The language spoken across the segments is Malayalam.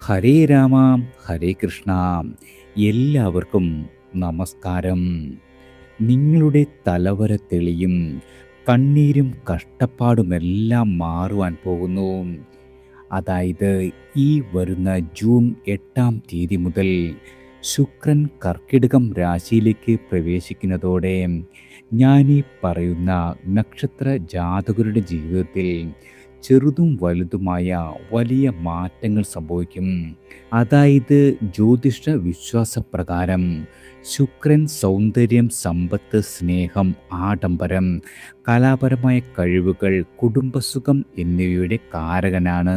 ഹരേ രാമ, ഹരേ കൃഷ്ണ. എല്ലാവർക്കും നമസ്കാരം. നിങ്ങളുടെ തലവര തെളിയും, കണ്ണീരും കഷ്ടപ്പാടുമെല്ലാം മാറുവാൻ പോകുന്നു. അതായത് ഈ വരുന്ന ജൂൺ 8-ാം തീയതി മുതൽ ശുക്രൻ കർക്കിടകം രാശിയിലേക്ക് പ്രവേശിക്കുന്നതോടെ ഞാനീ പറയുന്ന നക്ഷത്ര ജാതകരുടെ ജീവിതത്തിൽ ചെറുതും വലുതുമായ വലിയ മാറ്റങ്ങൾ സംഭവിക്കും. അതായത് ജ്യോതിഷ വിശ്വാസപ്രകാരം ശുക്രൻ സൗന്ദര്യം, സമ്പത്ത്, സ്നേഹം, ആഡംബരം, കലാപരമായ കഴിവുകൾ, കുടുംബസുഖം എന്നിവയുടെ കാരകനാണ്.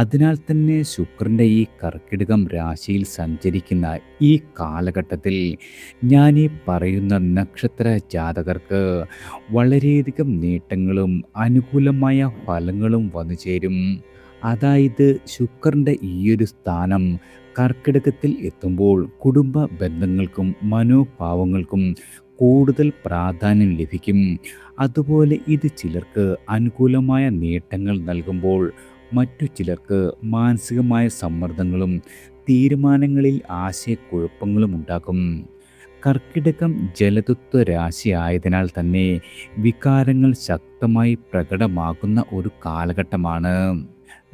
അതിനാൽ തന്നെ ശുക്രൻ്റെ ഈ കർക്കിടകം രാശിയിൽ സഞ്ചരിക്കുന്ന ഈ കാലഘട്ടത്തിൽ ഞാൻ ഈ പറയുന്ന നക്ഷത്ര ജാതകർക്ക് വളരെയധികം നേട്ടങ്ങളും അനുകൂലമായ ഫലങ്ങളും വന്നു ചേരും. അതായത് ശുക്രൻ്റെ ഈയൊരു സ്ഥാനം കർക്കിടകത്തിൽ എത്തുമ്പോൾ കുടുംബ ബന്ധങ്ങൾക്കും മനോഭാവങ്ങൾക്കും കൂടുതൽ പ്രാധാന്യം ലഭിക്കും. അതുപോലെ ഇത് ചിലർക്ക് അനുകൂലമായ നേട്ടങ്ങൾ നൽകുമ്പോൾ മറ്റു ചിലർക്ക് മാനസികമായ സമ്മർദ്ദങ്ങളും തീരുമാനങ്ങളിൽ ആശയക്കുഴപ്പങ്ങളും ഉണ്ടാക്കും. കർക്കിടകം ജലതത്വ രാശി ആയതിനാൽ തന്നെ വികാരങ്ങൾ ശക്തമായി പ്രകടമാകുന്ന ഒരു കാലഘട്ടമാണ്.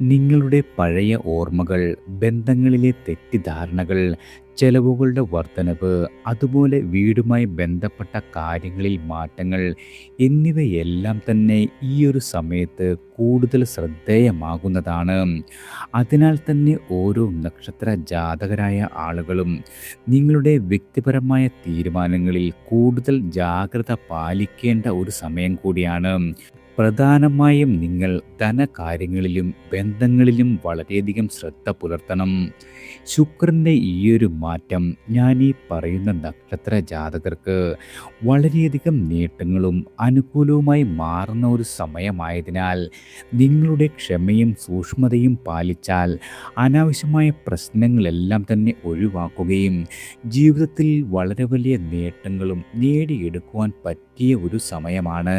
നിങ്ങളുടെ പഴയ ഓർമ്മകൾ, ബന്ധങ്ങളിലെ തെറ്റിദ്ധാരണകൾ, ചെലവുകളുടെ വർധനവ്, അതുപോലെ വീടുമായി ബന്ധപ്പെട്ട കാര്യങ്ങളിൽ മാറ്റങ്ങൾ എന്നിവയെല്ലാം തന്നെ ഈ ഒരു സമയത്ത് കൂടുതൽ ശ്രദ്ധേയമാകുന്നതാണ്. അതിനാൽ തന്നെ ഓരോ നക്ഷത്ര ജാതകരായ ആളുകളും നിങ്ങളുടെ വ്യക്തിപരമായ തീരുമാനങ്ങളിൽ കൂടുതൽ ജാഗ്രത പാലിക്കേണ്ട ഒരു സമയം കൂടിയാണ്. പ്രധാനമായും നിങ്ങൾ ധനകാര്യങ്ങളിലും ബന്ധങ്ങളിലും വളരെയധികം ശ്രദ്ധ പുലർത്തണം. ശുക്രൻ്റെ ഈയൊരു മാറ്റം ഞാൻ ഈ പറയുന്ന നക്ഷത്ര ജാതകർക്ക് വളരെയധികം നേട്ടങ്ങളും അനുകൂലവുമായി മാറുന്ന ഒരു സമയമായതിനാൽ നിങ്ങളുടെ ക്ഷമയും സൂക്ഷ്മതയും പാലിച്ചാൽ അനാവശ്യമായ പ്രശ്നങ്ങളെല്ലാം തന്നെ ഒഴിവാക്കുകയും ജീവിതത്തിൽ വളരെ വലിയ നേട്ടങ്ങളും നേടിയെടുക്കുവാൻ പറ്റിയ ഒരു സമയമാണ്.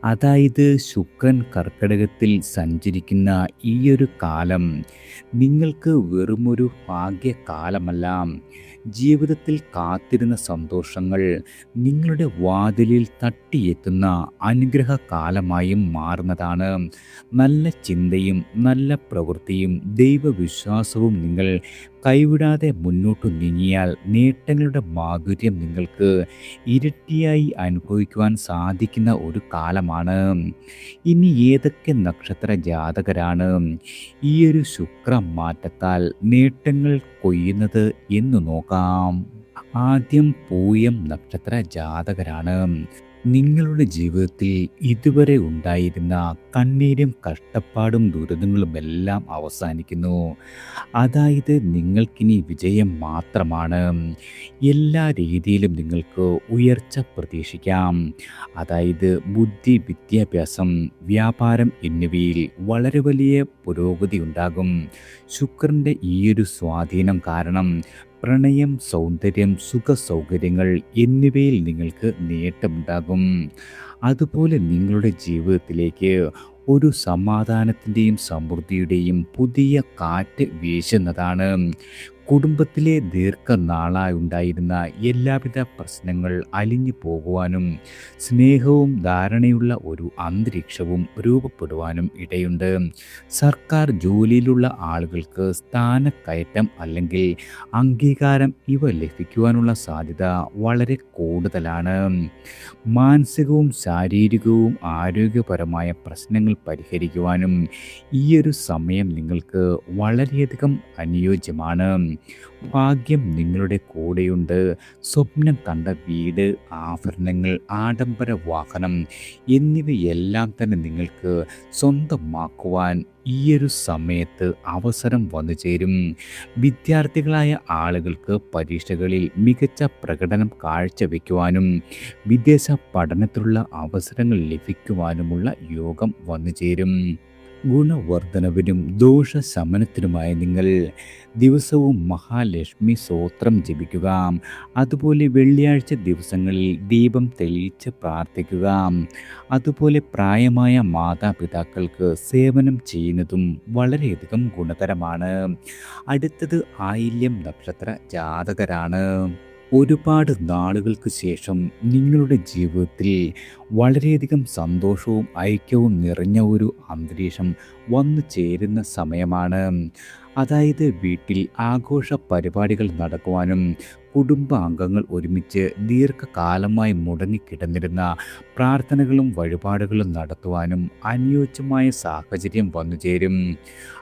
അതായത് ശുക്രൻ കർക്കിടകത്തിൽ സഞ്ചരിക്കുന്ന ഈയൊരു കാലം നിങ്ങൾക്ക് വെറുമൊരു ഭാഗ്യകാലമല്ല. ജീവിതത്തിൽ കാത്തിരുന്ന സന്തോഷങ്ങൾ നിങ്ങളുടെ വാതിലിൽ തട്ടിയെത്തുന്ന അനുഗ്രഹകാലമായും മാറുന്നതാണ്. നല്ല ചിന്തയും നല്ല പ്രവൃത്തിയും ദൈവവിശ്വാസവും നിങ്ങൾ കൈവിടാതെ മുന്നോട്ടു നീങ്ങിയാൽ നേട്ടങ്ങളുടെ മാധുര്യം നിങ്ങൾക്ക് ഇരട്ടിയായി അനുഭവിക്കുവാൻ സാധിക്കുന്ന ഒരു കാലമാണ്. ഇനി ഏതൊക്കെ നക്ഷത്ര ജാതകരാണ് ഈയൊരു ശുക്രമാറ്റത്താൽ നേട്ടങ്ങൾ കൊയ്യുന്നത് എന്ന് നോക്കാം. ആദ്യം പൂയം നക്ഷത്ര ജാതകരാണ്. നിങ്ങളുടെ ജീവിതത്തിൽ ഇതുവരെ ഉണ്ടായിരുന്ന കണ്ണീരും കഷ്ടപ്പാടും ദുരിതങ്ങളുമെല്ലാം അവസാനിക്കുന്നു. അതായത് നിങ്ങൾക്കിനി വിജയം മാത്രമാണ്. എല്ലാ രീതിയിലും നിങ്ങൾക്ക് ഉയർച്ച പ്രതീക്ഷിക്കാം. അതായത് ബുദ്ധി, വിദ്യാഭ്യാസം, വ്യാപാരം എന്നിവയിൽ വളരെ വലിയ പുരോഗതി ഉണ്ടാകും. ശുക്രൻ്റെ ഈയൊരു സ്വാധീനം കാരണം പ്രണയം, സൗന്ദര്യം, സുഖ സൗകര്യങ്ങൾ എന്നിവയിൽ നിങ്ങൾക്ക് നേട്ടമുണ്ടാകും. അതുപോലെ നിങ്ങളുടെ ജീവിതത്തിലേക്ക് ഒരു സമാധാനത്തിൻ്റെയും സമൃദ്ധിയുടെയും പുതിയ കാറ്റ് വീശുന്നതാണ്. കുടുംബത്തിലെ ദീർഘനാളായുണ്ടായിരുന്ന എല്ലാവിധ പ്രശ്നങ്ങൾ അലിഞ്ഞു പോകുവാനും സ്നേഹവും ധാരണയുള്ള ഒരു അന്തരീക്ഷവും രൂപപ്പെടുവാനും ഇടയുണ്ട്. സർക്കാർ ജോലിയിലുള്ള ആളുകൾക്ക് സ്ഥാനക്കയറ്റം അല്ലെങ്കിൽ അംഗീകാരം ഇവ ലഭിക്കുവാനുള്ള സാധ്യത വളരെ കൂടുതലാണ്. മാനസികവും ശാരീരികവും ആരോഗ്യപരമായ പ്രശ്നങ്ങൾ പരിഹരിക്കുവാനും ഈയൊരു സമയം നിങ്ങൾക്ക് വളരെയധികം അനുയോജ്യമാണ്. ഭാഗ്യം നിങ്ങളുടെ കൂടെയുണ്ട്. സ്വപ്നം കണ്ട വീട്, ആഭരണങ്ങൾ, ആഡംബര വാഹനം എന്നിവയെല്ലാം തന്നെ നിങ്ങൾക്ക് സ്വന്തമാക്കുവാൻ ഈയൊരു സമയത്ത് അവസരം വന്നു ചേരും. വിദ്യാർത്ഥികളായ ആളുകൾക്ക് പരീക്ഷകളിൽ മികച്ച പ്രകടനം കാഴ്ചവെക്കുവാനും വിദേശ പഠനത്തിലുള്ള അവസരങ്ങൾ ലഭിക്കുവാനുമുള്ള യോഗം വന്നു ചേരും. ഗുണവർദ്ധനവിനും ദോഷശമനത്തിനുമായി നിങ്ങൾ ദിവസവും മഹാലക്ഷ്മി സ്തോത്രം ജപിക്കുക. അതുപോലെ വെള്ളിയാഴ്ച ദിവസങ്ങളിൽ ദീപം തെളിയിച്ച് പ്രാർത്ഥിക്കുക. അതുപോലെ പ്രായമായ മാതാപിതാക്കൾക്ക് സേവനം ചെയ്യുന്നതും വളരെയധികം ഗുണകരമാണ്. അടുത്തത് ആയില്യം നക്ഷത്ര ജാതകരാണ്. ഒരുപാട് നാളുകൾക്ക് ശേഷം നിങ്ങളുടെ ജീവിതത്തിൽ വളരെയധികം സന്തോഷവും ഐക്യവും നിറഞ്ഞ ഒരു അന്തരീക്ഷം വന്നു ചേരുന്ന സമയമാണ്. അതായത് വീട്ടിൽ ആഘോഷ പരിപാടികൾ നടക്കുവാനും കുടുംബാംഗങ്ങൾ ഒരുമിച്ച് ദീർഘകാലമായി മുടങ്ങിക്കിടന്നിരുന്ന പ്രാർത്ഥനകളും വഴിപാടുകളും നടത്തുവാനും അനുയോജ്യമായ സാഹചര്യം വന്നുചേരും.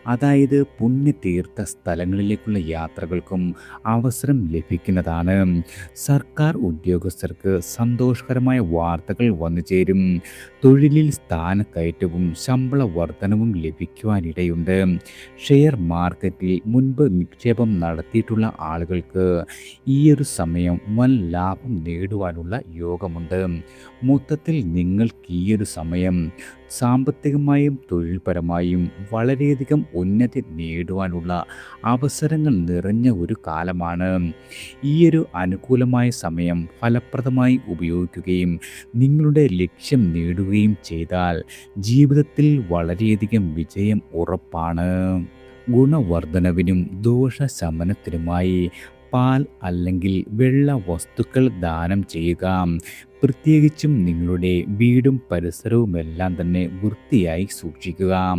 അതായത് പുണ്യതീർത്ഥ സ്ഥലങ്ങളിലേക്കുള്ള യാത്രകൾക്കും അവസരം ലഭിക്കുന്നതാണ്. സർക്കാർ ഉദ്യോഗസ്ഥർക്ക് സന്തോഷകരമായ വാർത്തകൾ വന്നുചേരും. തൊഴിലിൽ സ്ഥാനക്കയറ്റവും ശമ്പള വർധനവും ലഭിക്കുവാനിടയുണ്ട്. ഷെയർ മാർക്കറ്റിൽ മുൻപ് നിക്ഷേപം നടത്തിയിട്ടുള്ള ആളുകൾക്ക് ഈയൊരു സമയം വൻ ലാഭം നേടുവാനുള്ള യോഗമുണ്ട്. മൊത്തത്തിൽ നിങ്ങൾക്ക് ഈയൊരു സമയം സാമ്പത്തികമായും തൊഴിൽപരമായും വളരെയധികം ഉന്നതി നേടുവാനുള്ള അവസരങ്ങൾ നിറഞ്ഞ ഒരു കാലമാണ്. ഈയൊരു അനുകൂലമായ സമയം ഫലപ്രദമായി ഉപയോഗിക്കുകയും നിങ്ങളുടെ ലക്ഷ്യം നേടുകയും ചെയ്താൽ ജീവിതത്തിൽ വളരെയധികം വിജയം ഉറപ്പാണ്. ഗുണവർദ്ധനവിനും ദോഷശമനത്തിനുമായി പാൽ അല്ലെങ്കിൽ വെള്ള വസ്തുക്കൾ ദാനം ചെയ്യുക. പ്രത്യേകിച്ചും നിങ്ങളുടെ വീടും പരിസരവുമെല്ലാം തന്നെ വൃത്തിയായി സൂക്ഷിക്കുക.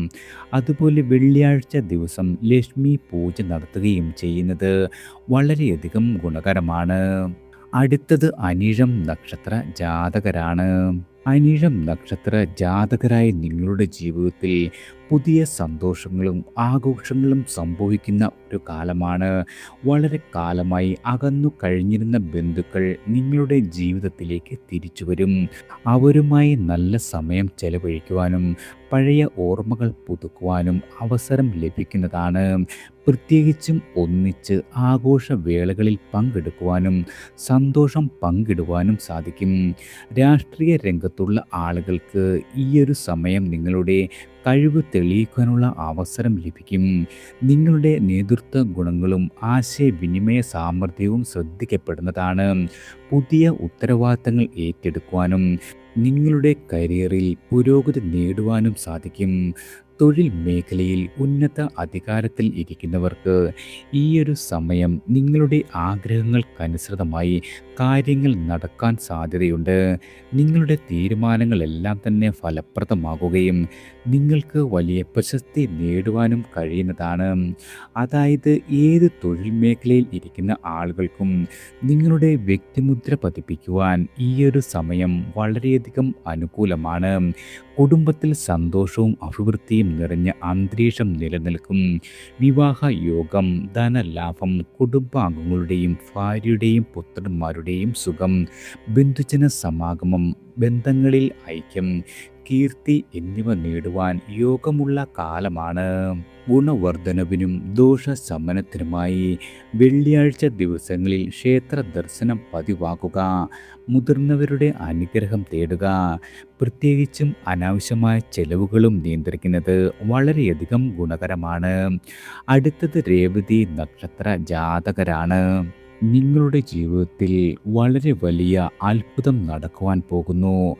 അതുപോലെ വെള്ളിയാഴ്ച ദിവസം ലക്ഷ്മി പൂജ നടത്തുകയും ചെയ്യുന്നത് വളരെയധികം ഗുണകരമാണ്. അടുത്തത് അനിഴം നക്ഷത്ര ജാതകരാണ്. അനിഴം നക്ഷത്ര ജാതകരായ നിങ്ങളുടെ ജീവിതത്തിൽ പുതിയ സന്തോഷങ്ങളും ആഘോഷങ്ങളും സംഭവിക്കുന്ന ഒരു കാലമാണ്. വളരെ കാലമായി അകന്നു കഴിഞ്ഞിരുന്ന ബന്ധുക്കൾ നിങ്ങളുടെ ജീവിതത്തിലേക്ക് തിരിച്ചു വരും. അവരുമായി നല്ല സമയം ചെലവഴിക്കുവാനും പഴയ ഓർമ്മകൾ പുതുക്കുവാനും അവസരം ലഭിക്കുന്നതാണ്. പ്രത്യേകിച്ചും ഒന്നിച്ച് ആഘോഷവേളകളിൽ പങ്കെടുക്കുവാനും സന്തോഷം പങ്കിടുവാനും സാധിക്കും. രാഷ്ട്രീയ രംഗത്തുള്ള ആളുകൾക്ക് ഈയൊരു സമയം നിങ്ങളുടെ കഴിവ് തെളിയിക്കാനുള്ള അവസരം ലഭിക്കും. നിങ്ങളുടെ നേതൃത്വ ഗുണങ്ങളും ആശയവിനിമയ സാമർഥ്യവും ശ്രദ്ധിക്കപ്പെടുന്നതാണ്. പുതിയ ഉത്തരവാദിത്തങ്ങൾ ഏറ്റെടുക്കുവാനും നിങ്ങളുടെ കരിയറിൽ പുരോഗതി നേടുവാനും സാധിക്കും. തൊഴിൽ മേഖലയിൽ ഉന്നത അധികാരത്തിൽ ഇരിക്കുന്നവർക്ക് ഈയൊരു സമയം നിങ്ങളുടെ ആഗ്രഹങ്ങൾക്കനുസൃതമായി കാര്യങ്ങൾ നടക്കാൻ സാധ്യതയുണ്ട്. നിങ്ങളുടെ തീരുമാനങ്ങളെല്ലാം തന്നെ ഫലപ്രദമാകുകയും നിങ്ങൾക്ക് വലിയ പ്രശസ്തി നേടുവാനും കഴിയുന്നതാണ്. അതായത് ഏത് തൊഴിൽ മേഖലയിൽ ഇരിക്കുന്ന ആളുകൾക്കും നിങ്ങളുടെ വ്യക്തിമുദ്ര പതിപ്പിക്കുവാൻ ഈയൊരു സമയം വളരെയധികം അനുകൂലമാണ്. കുടുംബത്തിൽ സന്തോഷവും അഭിവൃദ്ധിയും നിറഞ്ഞ അന്തരീക്ഷം നിലനിൽക്കും. വിവാഹ യോഗം, ധനലാഭം, കുടുംബാംഗങ്ങളുടെയും ഭാര്യയുടെയും പുത്രന്മാരുടെയും സുഖം, ബന്ധുജന സമാഗമം, ബന്ധങ്ങളിൽ ഐക്യം, കീർത്തി എന്നിവ നേടുവാൻ യോഗമുള്ള കാലമാണ്. ഗുണവർദ്ധനവിനും ദോഷശമനത്തിനുമായി വെള്ളിയാഴ്ച ദിവസങ്ങളിൽ ക്ഷേത്ര ദർശനം പതിവാക്കുക. മുതിർന്നവരുടെ അനുഗ്രഹം തേടുക. പ്രത്യേകിച്ചും അനാവശ്യമായ ചെലവുകളും നിയന്ത്രിക്കുന്നത് വളരെയധികം ഗുണകരമാണ്. അടുത്തത് രേവതി നക്ഷത്ര ജാതകരാണ്. നിങ്ങളുടെ ജീവിതത്തിൽ വളരെ വലിയ അത്ഭുതം നടക്കുവാൻ പോകുന്നു.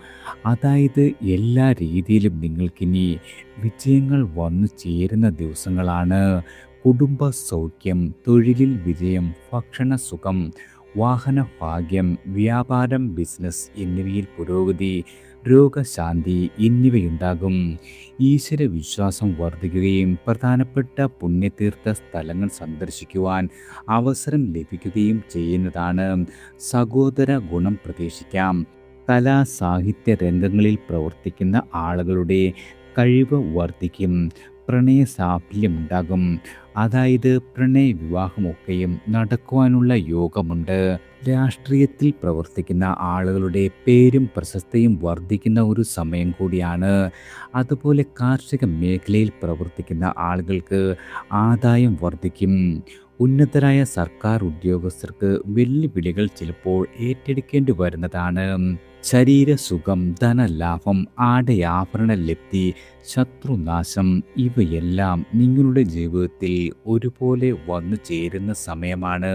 അതായത് എല്ലാ രീതിയിലും നിങ്ങൾക്കിനി വിജയങ്ങൾ വന്നു ചേരുന്ന ദിവസങ്ങളാണ്. കുടുംബ സൗഖ്യം, തൊഴിലിൽ വിജയം, ഭക്ഷണ സുഖം, വാഹന ഭാഗ്യം, വ്യാപാരം, ബിസിനസ് എന്നിവയിൽ പുരോഗതി, രോഗശാന്തി എന്നിവയുണ്ടാകും. ഈശ്വര വിശ്വാസം വർദ്ധിക്കുകയും പ്രധാനപ്പെട്ട പുണ്യതീർത്ഥ സ്ഥലങ്ങൾ സന്ദർശിക്കുവാൻ അവസരം ലഭിക്കുകയും ചെയ്യുന്നതാണ്. സഹോദര ഗുണം പ്രതീക്ഷിക്കാം. കലാ സാഹിത്യ രംഗങ്ങളിൽ പ്രവർത്തിക്കുന്ന ആളുകളുടെ കഴിവ് വർദ്ധിക്കും. പ്രണയ സാഫല്യമുണ്ടാകും. അതായത് പ്രണയ വിവാഹമൊക്കെയും നടക്കുവാനുള്ള യോഗമുണ്ട്. രാഷ്ട്രീയത്തിൽ പ്രവർത്തിക്കുന്ന ആളുകളുടെ പേരും പ്രശസ്തിയും വർദ്ധിക്കുന്ന ഒരു സമയം കൂടിയാണ്. അതുപോലെ കാർഷിക മേഖലയിൽ പ്രവർത്തിക്കുന്ന ആളുകൾക്ക് ആദായം വർദ്ധിക്കും. ഉന്നതരായ സർക്കാർ ഉദ്യോഗസ്ഥർക്ക് വെല്ലുവിളികൾ ചിലപ്പോൾ ഏറ്റെടുക്കേണ്ടി വരുന്നതാണ്. ശരീരസുഖം, ധനലാഭം, ആടയാഭരണ ലബ്ധി, ശത്രുനാശം ഇവയെല്ലാം നിങ്ങളുടെ ജീവിതത്തിൽ ഒരുപോലെ വന്നു ചേരുന്ന സമയമാണ്.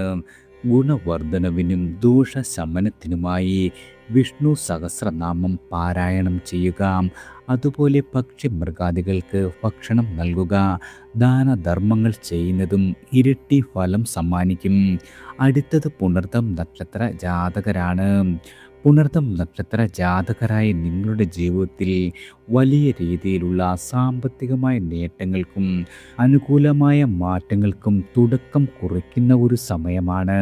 ഗുണവർദ്ധനവിനും ദോഷശമനത്തിനുമായി വിഷ്ണു സഹസ്രനാമം പാരായണം ചെയ്യുക. അതുപോലെ പക്ഷിമൃഗാദികൾക്ക് ഭക്ഷണം നൽകുക. ദാനധർമ്മങ്ങൾ ചെയ്യുന്നതും ഇരട്ടി ഫലം സമ്മാനിക്കും. അടുത്തത് പുണർതം നക്ഷത്ര ജാതകരാണ്. പുണർതം നക്ഷത്ര ജാതകരായ നിങ്ങളുടെ ജീവിതത്തിൽ വലിയ രീതിയിലുള്ള സാമ്പത്തികമായ നേട്ടങ്ങൾക്കും അനുകൂലമായ മാറ്റങ്ങൾക്കും തുടക്കം കുറിക്കുന്ന ഒരു സമയമാണ്.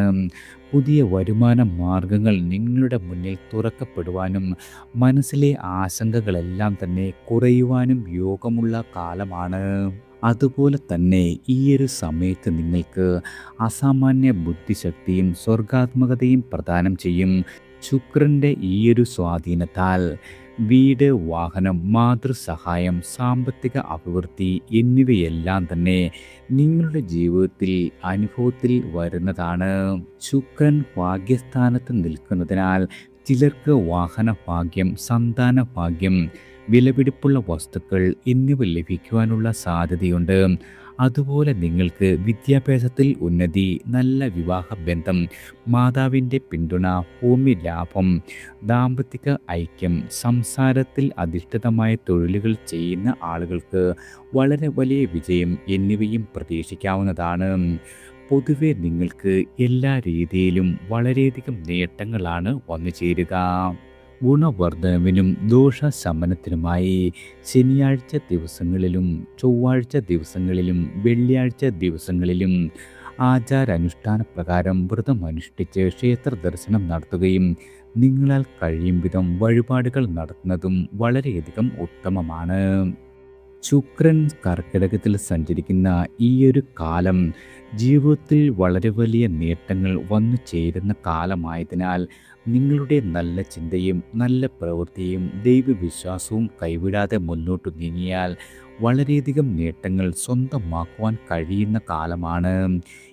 പുതിയ വരുമാന മാർഗങ്ങൾ നിങ്ങളുടെ മുന്നിൽ തുറക്കപ്പെടുവാനും മനസ്സിലെ ആശങ്കകളെല്ലാം തന്നെ കുറയുവാനും യോഗമുള്ള കാലമാണ്. അതുപോലെ തന്നെ ഈ ഒരു സമയത്ത് നിങ്ങൾക്ക് അസാമാന്യ ബുദ്ധിശക്തിയും സർഗ്ഗാത്മകതയും പ്രദാനം ചെയ്യും. ശുക്രൻ്റെ ഈയൊരു സ്വാധീനത്താൽ വീട്, വാഹനം, മാതൃസഹായം, സാമ്പത്തിക അഭിവൃദ്ധി എന്നിവയെല്ലാം തന്നെ നിങ്ങളുടെ ജീവിതത്തിൽ അനുഭവത്തിൽ വരുന്നതാണ്. ശുക്രൻ ഭാഗ്യസ്ഥാനത്ത് നിൽക്കുന്നതിനാൽ ചിലർക്ക് വാഹന ഭാഗ്യം, സന്താന ഭാഗ്യം, വിലപിടിപ്പുള്ള വസ്തുക്കൾ എന്നിവ ലഭിക്കുവാനുള്ള സാധ്യതയുണ്ട്. അതുപോലെ നിങ്ങൾക്ക് വിദ്യാഭ്യാസത്തിൽ ഉന്നതി, നല്ല വിവാഹ ബന്ധം, മാതാവിൻ്റെ പിന്തുണ, ഭൂമി ലാഭം, ദാമ്പത്തിക ഐക്യം, സംസാരത്തിൽ അധിഷ്ഠിതമായ തൊഴിലുകൾ ചെയ്യുന്ന ആളുകൾക്ക് വളരെ വലിയ വിജയം എന്നിവയും പ്രതീക്ഷിക്കാവുന്നതാണ്. പൊതുവെ നിങ്ങൾക്ക് എല്ലാ രീതിയിലും വളരെയധികം നേട്ടങ്ങളാണ് വന്നു ചേരുക. ഗുണവർദ്ധനവിനും ദോഷശമനത്തിനുമായി ശനിയാഴ്ച ദിവസങ്ങളിലും ചൊവ്വാഴ്ച ദിവസങ്ങളിലും വെള്ളിയാഴ്ച ദിവസങ്ങളിലും ആചാരാനുഷ്ഠാന പ്രകാരം വ്രതമനുഷ്ഠിച്ച് ക്ഷേത്ര ദർശനം നടത്തുകയും നിങ്ങളാൽ കഴിയും വിധം വഴിപാടുകൾ നടത്തുന്നതും വളരെയധികം ഉത്തമമാണ്. ശുക്രൻ കർക്കിടകത്തിൽ സഞ്ചരിക്കുന്ന ഈയൊരു കാലം ജീവിതത്തിൽ വളരെ വലിയ നേട്ടങ്ങൾ വന്നു ചേരുന്ന കാലമായതിനാൽ നിങ്ങളുടെ നല്ല ചിന്തയും നല്ല പ്രവൃത്തിയും ദൈവവിശ്വാസവും കൈവിടാതെ മുന്നോട്ട് നീങ്ങിയാൽ വളരെയധികം നേട്ടങ്ങൾ സ്വന്തമാക്കുവാൻ കഴിയുന്ന കാലമാണ്.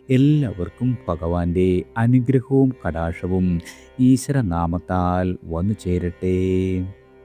എല്ലാവർക്കും ഭഗവാന്റെ അനുഗ്രഹവും കടാക്ഷവും ഈശ്വരനാമത്താൽ വന്നു ചേരട്ടെ.